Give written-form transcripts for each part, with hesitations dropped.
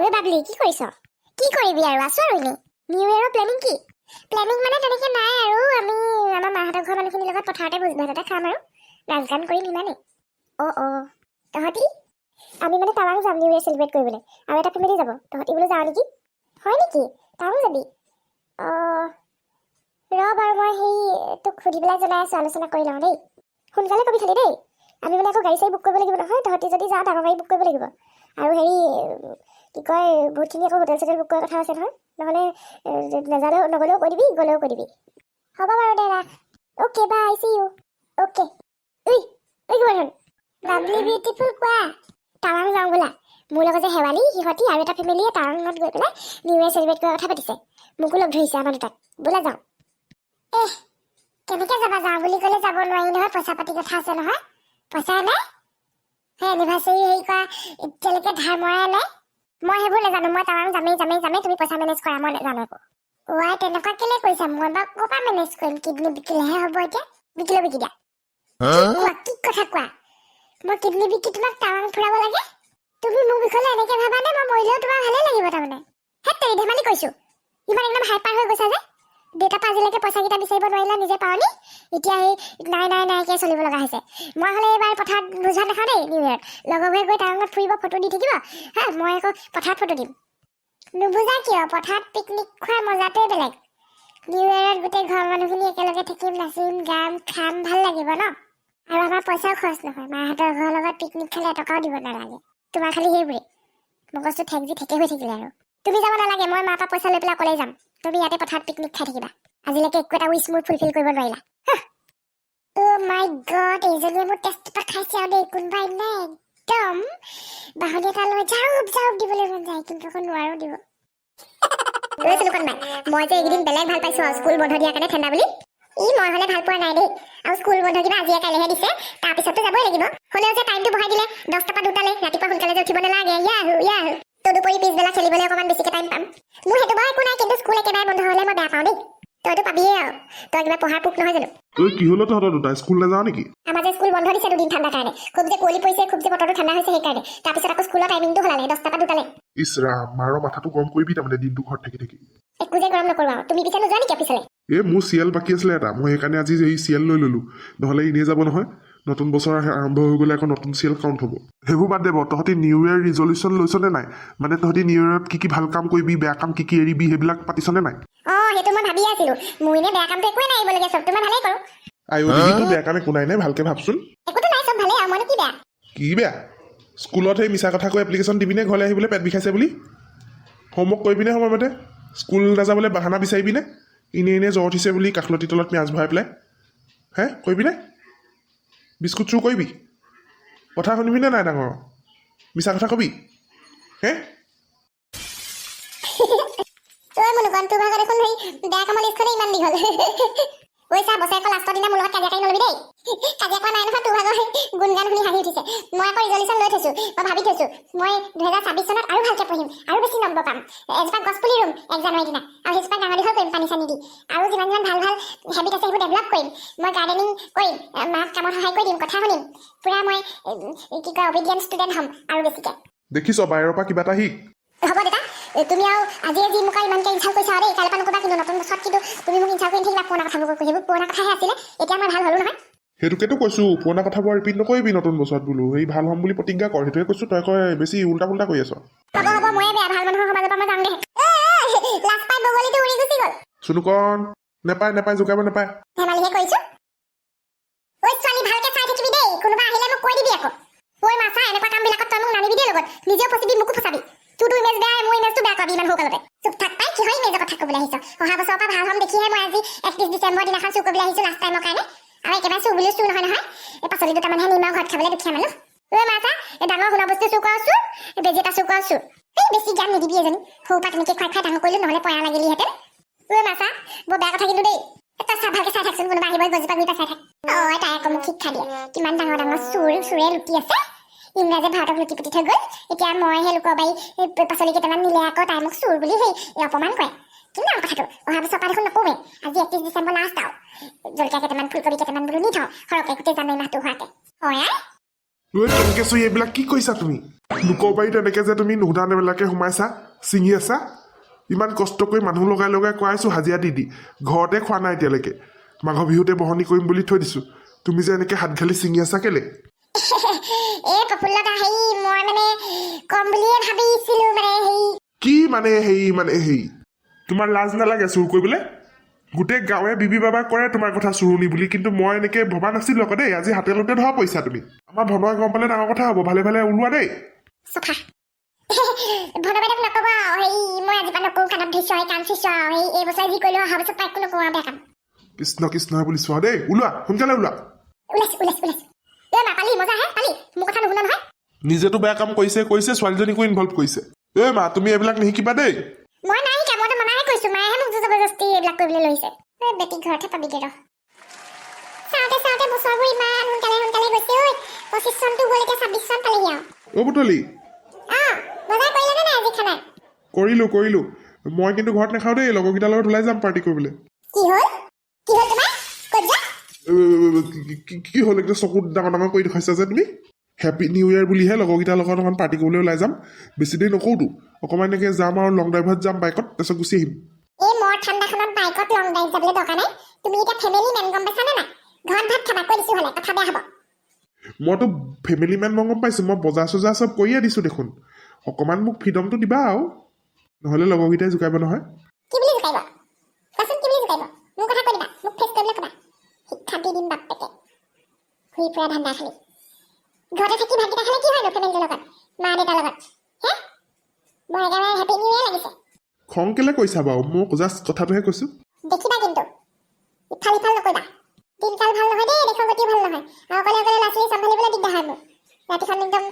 ওই বাবলি কি কৰিছ? কি কৰিবি আৰু আছো আৰু এনে। নিউ ইয়েৰৰ প্লেনিং কি? প্লেনিং মানে তেনেকে নাই আৰু আমি আমাৰ মাহঁতৰ ঘৰৰ মানুহখিনিৰ লগত পথাৰতে ভোজ ভাত এটা খাম আৰু নাচ গান কৰিম ইমানেই। তহঁতি? আমি মানে টাৱাং যাম নিউ ইয়েৰ চেলিব্ৰেট কৰিবলৈ আৰু এটা ফেমিলি যাব। তহঁতি বোলো যাওঁ নেকি? হয় নেকি? টাৱাং যাবি? ৰ বাৰু মই তোক সুধি পেলাই জনাই আছো, আলোচনা কৰি লওঁ দেই। সোনকালে কবি খালি দেই। আমি মানে আকৌ গাড়ী চাড়ী বুক কৰিব লাগিব নহয়। তহঁতি যদি যাওঁ ডাঙৰ গাড়ী বুক কৰিব লাগিব। আৰু কি কয় বহুতখিনি আকৌ হোটেল চোটেল বুক কৰাৰ কথা আছে নহয়। নহ'লে নাজালেও নগ'লেও কৈ দিবি, গ'লেও কৈ দিবি। হ'ব বাৰু দে, ৰাখ। Okay bye, see you. Okay. ঐ গোবৰ্ধন, লাভলি বিউটিফুল কোৱা। টাৱাং যাওঁ বোলা। মোৰ লগত যে শেৱালি সিহঁতি আৰু এটা ফেমিলিয়ে টাৱাঙত গৈ পেলাই নিউ ইয়েৰ চেলিব্ৰেট কৰাৰ কথা পাতিছে। মোকো লগ ধৰিছে আমাৰ দুটাক। বোলা যাওঁ। কেনেকে যাবা? যাওঁ বুলি ক'লে যাব নোৱাৰি নহয়, পইচা পাতি কথা আছে নহয়। পইচা নাই? সেই এনিভাৰ্চাৰী কৰা এতিয়ালৈকে ধাৰ মৰাই নাই। মই সেইবোৰ নাজানো। মই টাৱাং যামেই। তুমি পইচা মেনেজ কৰা, মই নাজানো একো। ওৱাই তেনেকুৱা কেলে কৈছা? মই বাৰু ক'ৰ পৰা মেনেজ কৰিম? কিডনী বিকিলেহে হ'ব এতিয়া। বিকি দিয়া। কি কথা কোৱা? মই কিডনী বিকি তোমাক টাৱাং ফুৰাব লাগে? তুমি মোৰ বিষয়ে এনেকে ভাবা নে? মই মৰিলেও তোমাৰ ভালে লাগিব তাৰমানে। হেত তেৰি ধেমালি কৈছো। ইমান একদম হাইপাৰ হৈ গৈছা যে। দেউতাৰ পৰা আজিলৈকে পইচাকেইটা বিচাৰিব নোৱাৰিলা, নিজে পাওনি। এতিয়া নাই চলিব লগা হৈছে। মই হ'লে এইবাৰ পথাৰত ভোজ ভাত নাখাওঁ দেই নিউ ইয়েৰত। লগৰবোৰে গৈ টাৱাঙত ফুৰিব, ফটো দি থাকিব হা, মই আকৌ পথাৰত ফটো দিম। নুবুজা কিয়? পথাৰত পিকনিক খোৱাৰ মজাটোৱে বেলেগ। নিউ ইয়েৰত গোটেই ঘৰৰ মানুহখিনি একেলগে থাকিম, নাচিম, গাম, খাম, ভাল লাগিব ন। আৰু আমাৰ পইচাও খৰচ নহয়। মাহঁতৰ ঘৰৰ লগত পিকনিক খালে এটকাও দিব নালাগে। তোমাৰ খালি সেইবোৰে মগজটো ঠেকে হৈ থাকিলে আৰু। তুমি যাব নালাগে, মই মাৰ পৰা পইচা লৈ পেলাই অকলেই যাম। তুমি ইয়াতে পথাৰত পিকনিক খাই থাকিবা। আজিলৈকে একো এটা উইচ মোৰ ফুলফিল কৰিব নোৱাৰিলা। অ' মাই গড, এইজনীয়ে মোৰ টেষ্টটো খাইছে আৰু দেই। কোনোবাই নাই একদম বাহনি এটা লৈ জাউব দিবলৈ মন যায়, কিন্তু আকৌ নোৱাৰো দিব। মই যে এইকেইদিন বেলেগ ভাল পাইছো আৰু স্কুল বন্ধ দিয়াৰ কাৰণে ঠাণ্ডা বুলি। মই হ'লে ভাল পোৱা নাই দেই। আৰু স্কুল বন্ধ কিবা আজিয়ে কাইলেহে দিছে, তাৰপিছতো যাবই লাগিব। হ'লেও যে টাইমটো বঢ়াই দিলে 10টাৰ পৰা 2টালৈ, ৰাতিপুৱা সোনকালে যে উঠিব নালাগে। ইয়াহু তদুপৰি পিছবেলা খেলিবলৈ অকণমান বেছিকে টাইম পাম। মোৰ সেইটো বাৰু একো নাই, কিন্তু স্কুল একেবাৰে বন্ধ হ'লে মই বেয়া পাওঁ দেই। তইতো পাবিয়ে আৰু, তই কিবা পঢ়াৰ পোক নহয় জানো? কি হলো তহঁতৰ দুটা স্কুল নাযাওঁ নেকি? আমাৰ যে স্কুল বন্ধ দিছে 2 দিন ঠাণ্ডাৰ কাৰণে। খুব যে কুঁৱলী পৰিছে, খুব যে বতৰটো ঠাণ্ডা হৈছে সেইকাৰণে। তাৰপিছত আকৌ স্কুলৰ টাইমিংটো সলালে 10টাৰ পৰা 2টালৈ। ইছ ৰাম, মাৰৰ মাথাটো গৰম কৰিবি তাৰমানে দিনটো ঘৰত থাকি। একো যে গৰম নকৰো আৰু। তুমি পিছে নোযোৱা নেকি অফিচলৈ? মোৰ চিএল বাকী আছিলে এটা, মই সেইকাৰণে আজি এই চিএল লৈ ললো। নহ'লে এনেই যাব নহয়। নতুন বছৰ আৰম্ভ হৈ গ'লে আকৌ নতুন চিএল কাউণ্ট হ'ব। সেইবোৰ বাদ দেব। তহঁতি নিউ ইয়েৰ ৰিজলিউশ্যন লৈছনে নাই? মানে তহঁতি নিউ ইয়েৰত কি ভাল কাম কৰিবি, বেয়া কাম কি এৰিবি, সেইবিলাক পাতিছনে নাই? সেইটো মই ভাবি আছিলো। মোৰ এনে বেয়া কামটো একোৱে নাই এইবলগীয়া, চবটো মই ভালেই কৰো। আইঅ'টো বেয়া কাম একো নাই নে? ভালকে ভাবচোন। একোতো নাই, চব ভালেই আৰু। মইনো কি বেয়া? কি বেয়া? স্কুলত সেই মিছা কথা কৈ এপ্লিকেশ্যন দিবিনে ঘৰলৈ আহিবলৈ পেট বিষাইছে বুলি? হোমৱৰ্ক কৰিবিনে সময়মতে? স্কুল নাযাবলৈ বাহানা বিচাৰিবিনে? এনেই জ্বৰ উঠিছে বুলি কাষলতি তলত পিঁয়াজ ভৰাই পেলাই কৰিবিনে? বিস্কুট চুৰ কৰিবি? কথা শুনিবিনে নাই ডাঙৰ? মিছা কথা কবি তোৰ ভাগত দেখোন সেই বেয়া কামৰ লিষ্টখনে ইমান দীঘল। ঐ চা, বছৰেকৰ লাষ্টৰ দিনা মোৰ লগত কাজিয়া কৰি নলবি দেই। কাজিয়া কৰা নাই নহয়, তোৰ ভাগৰ গুণগান শুনি হাঁহি উঠিছে। মই আকৌ ৰিজলিউশ্যন লৈ থৈছো, মই ভাবি থৈছো মই 2026 চনত আৰু ভালকে পঢ়িম, আৰু বেছি নম্বৰ পাম। এজোপা গছ পুলি ৰুম 1 জানুৱাৰী দিনা, আৰু সেইজোপা ডাঙৰ দীঘল কৰিম পানী চানী দি। আৰু যিমান ভাল হেবিট আছে সেইবোৰ ডেভেলপ কৰিম। মই গাৰ্ডেনিং কৰিম, মাক কামত সহায় কৰি দিম, কথা শুনিম। পুৰা মই অবিডিয়েণ্ট ষ্টুডেণ্ট হ'ম আৰু বেছিকে। দেখিছ বাহিৰৰ পৰা কিবা এটা শিক। হ'ব দেতা, তুমি আৰু আজিয়ে যি মোক ইমানকে ইনচাল্ট কৰিছা দেই, কাইলৈ পৰা নকবা কিন্তু। নতুন বছৰত কিন্তু তুমি মোক ইনচাল্ট কৰি থাকিবা পুৰণা কথাবোৰ কৈ। সেইবোৰ পুৰণা কথাহে আছিলে, এতিয়া মই ভাল হ'লো নহয়। সেইটোকেতো কৈছো, পুৰণা কথাবোৰ ৰিপিট নকৰিবি নতুন বছৰত বোলো। এই ভাল হ'ম বুলি প্ৰতিজ্ঞা কৰ, সেইটোৱে কৈছো। তই বেছি উল্টা পুল্টা কৰি আছ। হ'ব, ময়ে বেয়া। ভাল মানুহৰ সমাজৰ পৰা মই যাম দে। লাষ্ট পাই বগলীটো উৰি গুচি গ'ল। চুনুকন, নেপায় জোকাব নেপায়। ধেমালিহে কৰিছো। ঐ ছোৱালী, ভালকে চাই থাকিবি দেই। কোনোবা আহিলে মোক কৈ দিবি আকৌ। ঐ মাছা, এনেকুৱা কামবিলাকত তই মোক নানিবি দেই লগত। নিজেও ফচিবি, মোকো ফচাবি। তোৰতো ইমেজ বেয়া, মোৰ ইমেজটো বেয়া কৰাবি ইমান সৰুকালতে। চুপ থাক পাই, কিহৰ ইমেজৰ কথা ক'বলৈ আহিছ? অহা বছৰৰ পৰা ভাল হ'ম দেখিহে মই আজি 31 ডিচেম্বৰ দিনাখন চুৰ কৰিবলৈ আহিছো লাষ্ট টাইমৰ কাৰণে। আৰু একেবাৰে চুৰ বুলিও চুৰ নহয়। এই পাচলি দুটামানহে নিম আৰু ঘৰত খাবলৈ, দুখীয়া মানুহ। ঐ মাছা, ডাঙৰ সোণৰ বস্তু চুৰ কৰা চুৰ, বেজি এটা চুৰ কৰা চুৰ। বেছি জ্ঞান নিদিবি এজনী। সৰুৰ পৰা তেনেকে খুৱাই ডাঙৰ কৰিলো, নহ'লে পয়া লাগিলিহেঁতেন। ঐ মাছা, বৰ বেয়া কথা কিন্তু দেই। তই ভালকে চাই থাকচোন, কোনোবা আহিব গছজোপা গুৰিৰ পৰা চাই থাক। তাই আকৌ মোক শিক্ষা দিয়ে কিমান ডাঙৰ চোৰে লুটি আছে। ইংৰাজে ভাৰতক লুটি পুতি থৈ গ'ল। এতিয়া মই সেই লোকৰ বাৰী পাচলি কেইটামান নিলে আকৌ তাই মোক চোৰ বুলি অপমান কৰে। কিমান কথাটো। অহা বছৰ পৰা দেখোন নকওঁৱে। আজি 31 ডিচেম্বৰ লাষ্ট আৰু জলকীয়া কেইটামান, ফুলকবি কেইটামান বোলো নি থওঁ সৰহকে গোটেই জানুৱাৰী মাহটো হোৱাকে। হয় ঐ কেনেকৈ চুই এইবিলাক কি কৈছা তুমি লোকৰ বাৰীত এনেকৈ যে তুমি নুসুধা নেমেলাকৈ সোমাইছা ছিঙি আছা ইমান কষ্ট কৰি মানুহ লগাই লগাই কৰাইছোঁ হাজিৰা দি ঘৰতে খোৱা নাই এতিয়ালৈকে মাঘৰ বিহুতে বহনি কৰিম বুলি থৈ দিছোঁ তুমি যে এনেকৈ হাত ঘালি ছিঙি আছা কেলে এই প্ৰফুল্লতা হেৰি মই মানে কম বুলিয়ে ভাবিছিলোঁ কি মানে হেৰি তোমাৰ লাজ নালাগে চুৰ কৰিবলৈ গোটেই গাঁৱে বিবি বাবাক কৰে তোমাৰ কথা চুৰণি বুলি কিন্তু মই এনেকৈ ভবা নাছিলোঁ আকৌ দেই আজি হাতে লোতে ধৰা পইচা তুমি আমাৰ ভনোৱাই গম পালে ডাঙৰ কথা হ'ব ভালে ভালে ওলোৱা দেই চফা ভনবেদক নক'ব হেৰি মই আজি পৰা নকৰোঁ কাণত ধৰিছোঁ কাণ চিছোঁ হেৰি এই বছৰ যি কৰিলোঁ অহা বছৰ একো নকৰোঁ বেয়া কাম কৃষ্ণ কৃষ্ণ বুলি চোৱা দেই ওলোৱা সোনকালে ওলোৱা ওলাইছোঁ এই মা পালি মজা হে পালি মোৰ কথা নুশুনা নহয় নিজেতো বেয়া কাম কৰিছে ছোৱালীজনীকো ইনভলভ কৰিছে এই মা তুমি এইবিলাক নিশিকিবা দেই মই নাই শিকা মইতো মনাহে কৈছোঁ মায়েহে মোক জবৰদস্তি এইবিলাক কৰিবলৈ লৈছে এই বেটি ঘৰতহে পাবিগে ৰ চাওঁতে বছৰবোৰ ইমান সোনকালে গৈছে ঐ 25 চনটো গ'ল এতিয়া 26 চন পালেহি আৰু অ' বুটলি বজাৰ কৰিলে নে আজি খানা কৰিলোঁ মই কিন্তু ঘৰত নাখাওঁ দেই লগৰকেইটাৰ লগত ওলাই যাম পাৰ্টি কৰিবলৈ কি হ'ল তোমাৰ ক'ত যা কি হ'ল একদম চকুত ডাঙৰ কৰি দেখুৱাইছা যে তুমি হেপী নিউ ইয়েৰ বুলিহে লগৰকেইটাৰ লগত অকণমান পাৰ্টি কৰিবলৈ ওলাই যাম বেছি দেৰি নকৰোঁতো অকণমান এনেকৈ যাম আৰু লং ড্ৰাইভত যাম বাইকত তাৰপিছত গুচি আহিম এই মোৰ ঠাণ্ডাখনত বাইকত লং ড্ৰাইভ যাবলৈ দৰকাৰ নাই তুমি এতিয়া ফেমিলি মেন গম পাইছানে নাই ঘৰত ভাত খাবা কৈ দিছোঁ হ'লে কথা বেয়া হ'ব মইতো ফেমিলি মেন মই গম পাইছোঁ মই বজাৰ চজাৰ চব কৰিয়ে দিছোঁ দেখোন অকণমান মোক ফ্ৰীডমটো দিবা আৰু নহ'লে লগৰকেইটাই জোকাব নহয় কি বুলি জোকাব কোৱাচোন কি বুলি জোকাব মোৰ কথা কৈ দিবা মোক ফেচ কৰিবলৈ ক'বা শিক্ষা দি দিম বাপেকে ঘূৰি ফুৰা ধান্দা খালি ঘৰতে থাকি ভাতকেইটা খালে কি হয়নো ফেমিলিটোৰ লগত মা দেউতাৰ লগত হে মই একেবাৰে হেপী নিউ ইয়েৰ লাগিছে খং কেলে কৈছা বাৰু মোক জাষ্ট কথাটোহে কৈছোঁ দেখিবা কিন্তু ইফাল নকৰিবা দিনকাল ভাল নহয় দেই দেশৰ গতিও ভাল নহয় আৰু অকলে ল'ৰা ছোৱালী চম্ভালিবলৈ দিগদাৰ হয় মোৰ ৰাতিখন একদম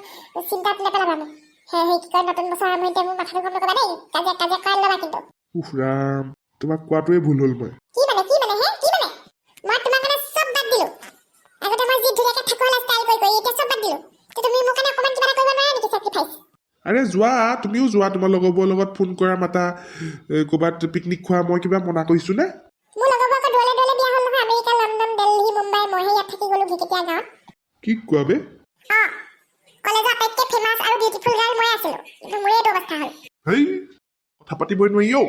চিন্তাত নেপেলাবা মোক সেই কি কয় নতুন বছৰ আৰম্ভণিতে মোৰ মাথাটো গম নকৰিবা দেই কাজিয়া কৰাই ল'বা কিন্তু উফ ৰাম তোমাক কোৱাটোৱে ভুল হ'ল মই কি মানে মই তোমাৰ কাৰণে চব বাদ দিলোঁ আগতে মই যি ধুনীয়াকৈ থাকোঁ ষ্টাইল কৰি এতিয়া চব বাদ দিলোঁ তুমি মোৰ কাৰণে অকণমান কিবা এটা কৰিব নোৱাৰা নেকি চেক্ৰিফাইচ আৰে যোৱা তুমিও যোৱা তোমাৰ লগৰবোৰৰ লগত ফোন কৰা মাতা ক'ৰবাত পিকনিক খোৱা মই কিবা মনা কৰিছোঁ নে মোৰ লগৰবোৰ আকৌ দূৰলে বিয়া হ'ল নহয় আমেৰিকা লণ্ডন দিল্লী মুম্বাই মইহে ইয়াত থাকি গ'লোঁ ভিকেটিয়া গাঁৱত কি কোৱা বে কলেজৰ আটাইতকৈ ফেমাছ আৰু বিউটিফুল গাৰ্ল মই আছিলোঁ কিন্তু মোৰে এইটো অৱস্থা হ'ল হেই কথা পাতিবই নোৱাৰি অ'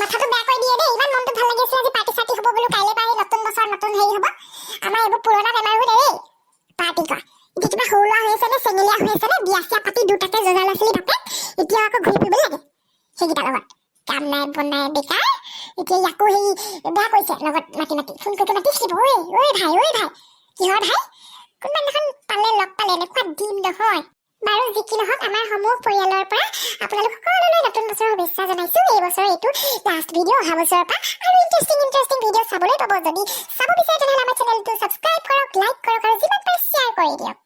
মাথাটো বেয়া কৰি দিয়ে দেই ইমান মনটো ভাল লাগি আছিলে আজি পাৰ্টি চাৰ্টি হ'ব বোলো কাইলৈ পাৰি নতুন বছৰ নতুন হেৰি হ'ব আমাৰ এইবোৰ পুৰণা বেমাৰবোৰ দেই পাৰ্টি কৰা এতিয়া কিবা সৰু ল'ৰা হৈ আছে নে চেঙেলীয়া হৈ আছে নে বিয়া চিয়া পাতি দুটাকে জজা ল'ৰা ছোৱালী থাকে এতিয়া আকৌ ঘূৰি ফুৰিব লাগে সেইকেইটাৰ লগত কাম নাই বনাই বেকাৰ এতিয়া ইয়াকো হেৰি বেয়া কৰিছে লগত মাতি ফোন কৰি মাতিছিলো ঐ ভাই কিহৰ ভাই কোনোবা দিনাখন লগ পালে এনেকুৱা দিম নহয় বাৰু যি কি নহওক আমাৰ সমূহ পৰিয়ালৰ পৰা আপোনালোক সকলোলৈ নতুন বছৰৰ শুভেচ্ছা জনাইছোঁ এই বছৰ এইটো লাষ্ট ভিডিঅ' অহা বছৰৰ পৰা আৰু ইণ্টাৰেষ্টিং ভিডিঅ' চাবলৈ পাব যদি চাব বিচাৰে তেনেহ'লে আমাৰ চেনেলটো ছাবস্ক্ৰাইব কৰক লাইক কৰক আৰু যিমান পাৰে শ্বেয়াৰ কৰি দিয়ক